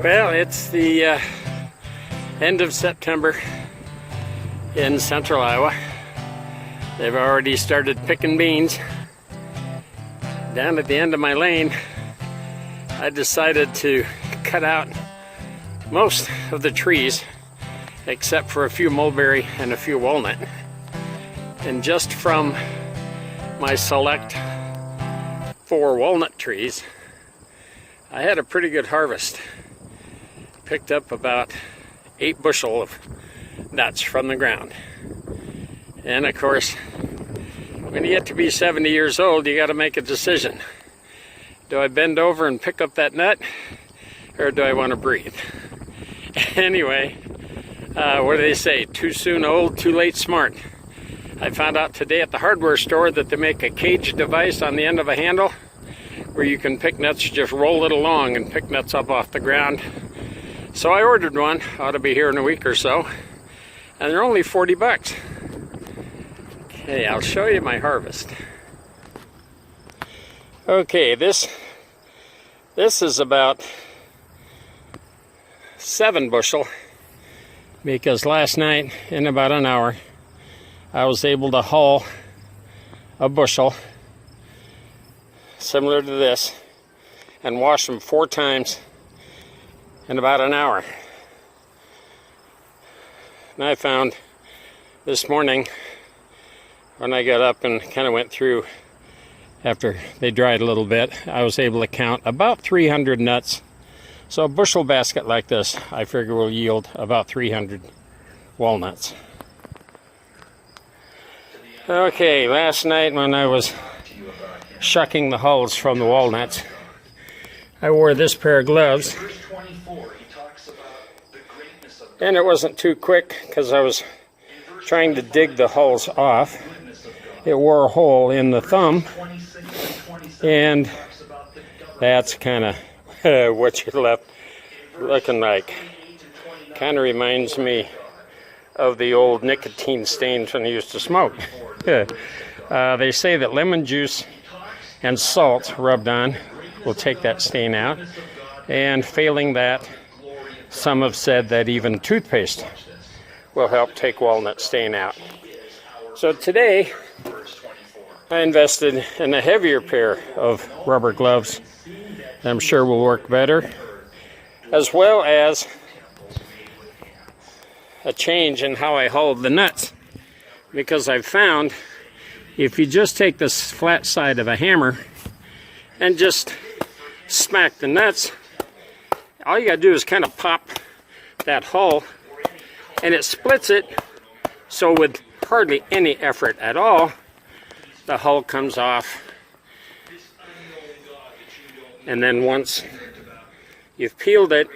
Well, it's the end of September in central Iowa. They've already started picking beans. Down at the end of my lane, I decided to cut out most of the trees except for a few mulberry and a few walnut. And just from my select 4 walnut trees, I had a pretty good harvest. Picked up about 8 bushel of nuts from the ground. And of course, when you get to be 70 years old, you got to make a decision. Do I bend over and pick up that nut, or do I want to breathe? Anyway, what do they say? Too soon old, too late smart. I found out today at the hardware store that they make a cage device on the end of a handle where you can pick nuts, just roll it along and pick nuts up off the ground. So I ordered one, ought to be here in a week or so, and they're only 40 bucks. Okay, I'll show you my harvest. Okay, this is about 7 bushel, because last night in about an hour I was able to haul a bushel similar to this and wash them 4 times in about an hour. And I found this morning when I got up and kind of went through after they dried a little bit, I was able to count about 300 nuts. So a bushel basket like this, I figure, will yield about 300 walnuts. Okay, last night when I was shucking the hulls from the walnuts, I wore this pair of gloves. And it wasn't too quick because I was trying to dig the hulls off. It wore a hole in the thumb, and that's kind of what you're left looking like. Kind of reminds me of the old nicotine stains when I used to smoke. They say that lemon juice and salt rubbed on will take that stain out, and failing that, some have said that even toothpaste will help take walnut stain out. So today I invested in a heavier pair of rubber gloves that I'm sure will work better, as well as a change in how I hold the nuts, because I've found if you just take this flat side of a hammer and just smack the nuts, all you gotta do is kind of pop that hull and it splits it, so with hardly any effort at all, the hull comes off. And then once you've peeled it,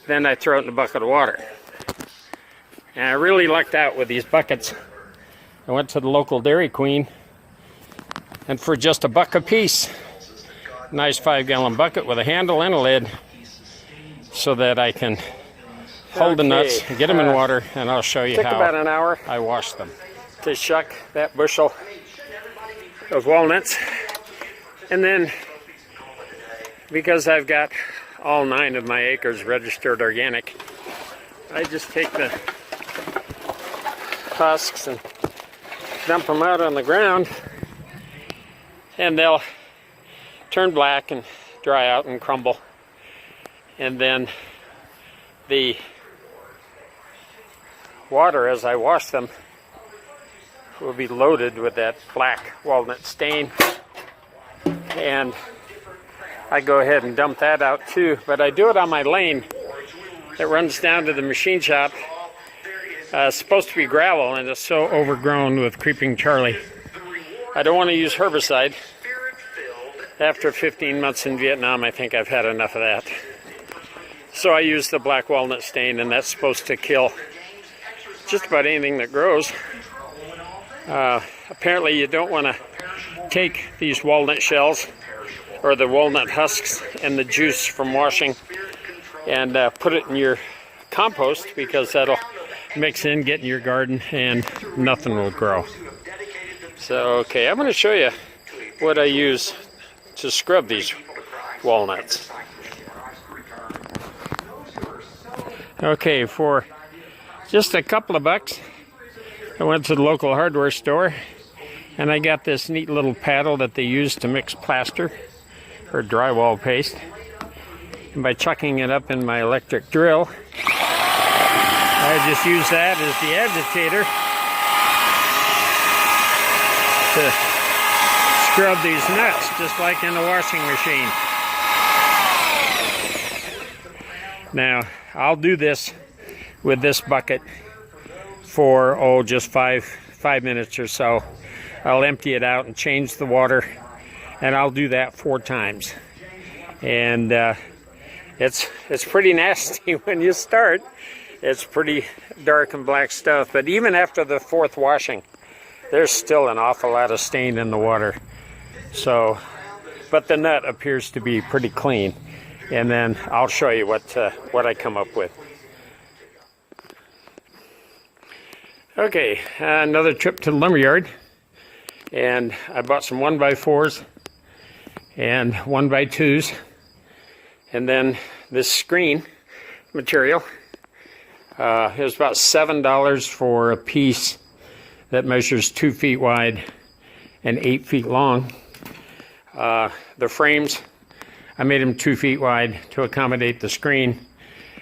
then I throw it in a bucket of water. And I really lucked out with these buckets. I went to the local Dairy Queen, and for just $1 a piece, nice 5-gallon bucket with a handle and a lid, so that I can hold the nuts, get them in water, and I'll show you how about an hour I wash them. To shuck that bushel of walnuts, and then because I've got all 9 of my acres registered organic, I just take the husks and dump them out on the ground, and they'll turn black and dry out and crumble. And then the water, as I wash them, will be loaded with that black walnut stain, and I go ahead and dump that out too. But I do it on my lane that runs down to the machine shop. It's supposed to be gravel, and it's so overgrown with creeping Charlie. I don't want to use herbicide. After 15 months in Vietnam, I think I've had enough of that. So I use the black walnut stain, and that's supposed to kill just about anything that grows. Apparently you don't want to take these walnut shells or the walnut husks and the juice from washing and put it in your compost, because that'll mix in, get in your garden, and nothing will grow. So, okay, I'm going to show you what I use to scrub these walnuts. Okay, for just a couple of bucks, I went to the local hardware store and I got this neat little paddle that they use to mix plaster or drywall paste. And by chucking it up in my electric drill, I just use that as the agitator to scrub these nuts, just like in a washing machine. Now, I'll do this with this bucket for, just five minutes or so. I'll empty it out and change the water, and I'll do that 4 times. And it's pretty nasty when you start. It's pretty dark and black stuff, but even after the 4th washing, there's still an awful lot of stain in the water. So, but the nut appears to be pretty clean. And then I'll show you what I come up with. Okay, another trip to the lumberyard, and I bought some 1x4s and 1x2s, and then this screen material. It was about $7 for a piece that measures 2 feet wide and 8 feet long. The frames, I made them 2 feet wide to accommodate the screen,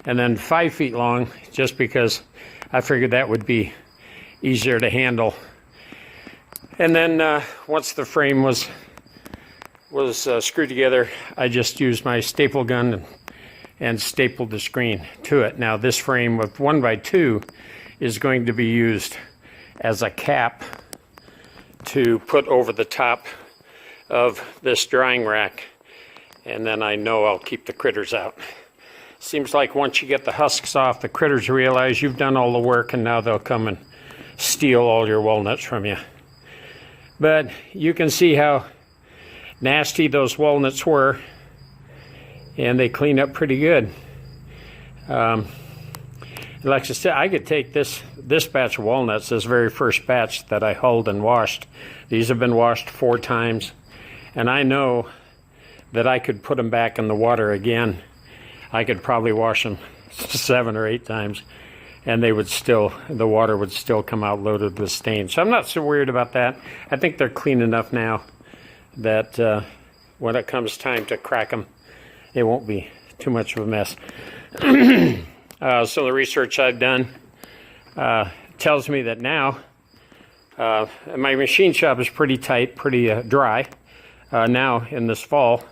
and then 5 feet long just because I figured that would be easier to handle. And then once the frame was screwed together, I just used my staple gun and stapled the screen to it. Now this frame with 1x2 is going to be used as a cap to put over the top of this drying rack, and then I know I'll keep the critters out. Seems like once you get the husks off, the critters realize you've done all the work, and now they'll come and steal all your walnuts from you. But you can see how nasty those walnuts were, and they clean up pretty good. Like I said, I could take this batch of walnuts, this very first batch that I hulled and washed. These have been washed 4 times, and I know that I could put them back in the water again. I could probably wash them 7 or 8 times, and the water would still come out loaded with stains. So I'm not so worried about that. I think they're clean enough now that when it comes time to crack them, it won't be too much of a mess. So the research I've done tells me that now, my machine shop is pretty tight, pretty dry. Now in this fall,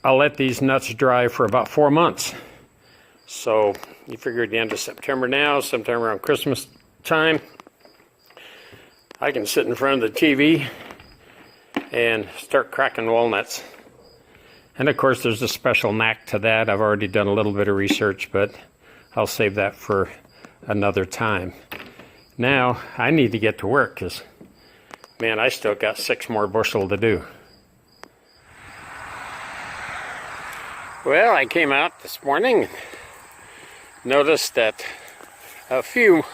I'll let these nuts dry for about 4 months. So you figure at the end of September now, sometime around Christmas time, I can sit in front of the TV and start cracking walnuts. And of course there's a special knack to that. I've already done a little bit of research, but I'll save that for another time. Now I need to get to work because, man, I still got 6 more bushel to do. Well, I came out this morning and noticed that a few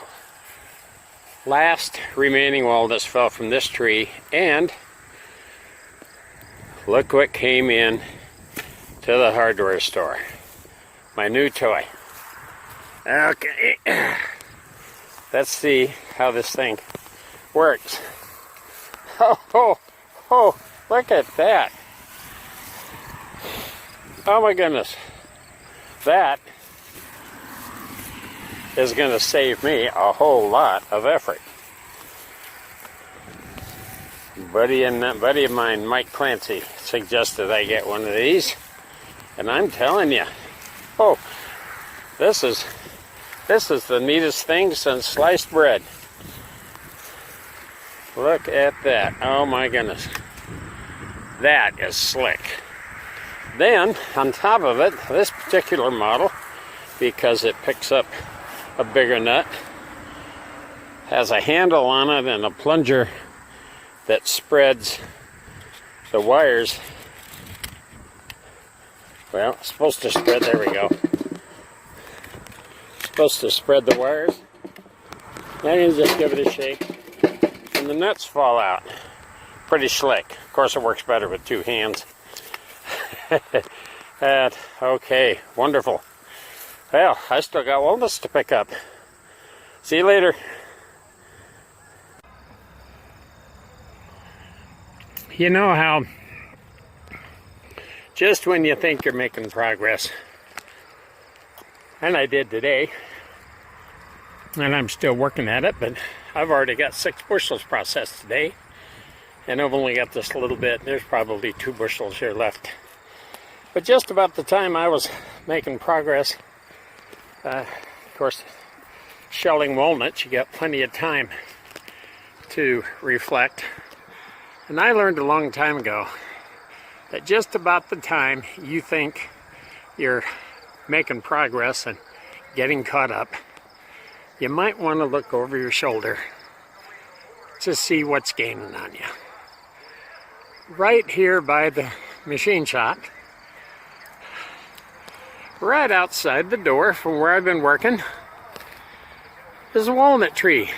last remaining walnuts fell from this tree, and look what came in to the hardware store. My new toy. Okay, let's see how this thing works. Oh, look at that. Oh my goodness. That is going to save me a whole lot of effort. Buddy of mine, Mike Clancy, suggested I get one of these, and I'm telling you, this is the neatest thing since sliced bread. Look at that. Oh my goodness. That is slick. Then, on top of it, this particular model, because it picks up a bigger nut, has a handle on it and a plunger that spreads the wires. Well, it's supposed to spread, there we go. It's supposed to spread the wires. Now you just give it a shake, and the nuts fall out. Pretty slick. Of course, it works better with 2 hands. Okay, wonderful. Well, I still got walnuts to pick up. See you later. You know how just when you think you're making progress, and I did today, and I'm still working at it, but I've already got 6 bushels processed today, and I've only got this little bit. There's probably 2 bushels here left. But just about the time I was making progress, of course, shelling walnuts, you got plenty of time to reflect. And I learned a long time ago that just about the time you think you're making progress and getting caught up, you might want to look over your shoulder to see what's gaining on you. Right here by the machine shop, right outside the door from where I've been working, is a walnut tree.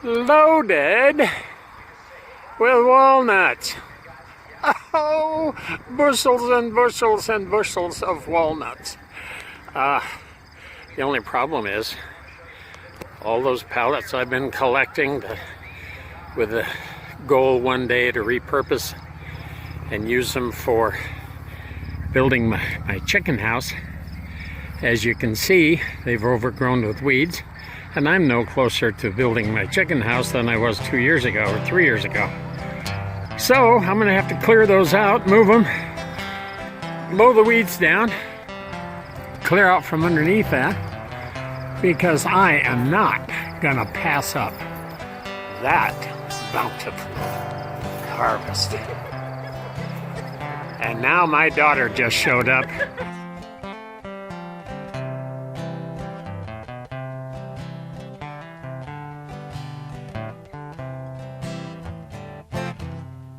Loaded with walnuts. Oh, bushels and bushels and bushels of walnuts. The only problem is all those pallets I've been collecting with the goal one day to repurpose and use them for building my chicken house. As you can see, they've overgrown with weeds, and I'm no closer to building my chicken house than I was 2 years ago or 3 years ago. So I'm gonna have to clear those out, move them, mow the weeds down, clear out from underneath that, because I am not gonna pass up that bountiful harvest. And now my daughter just showed up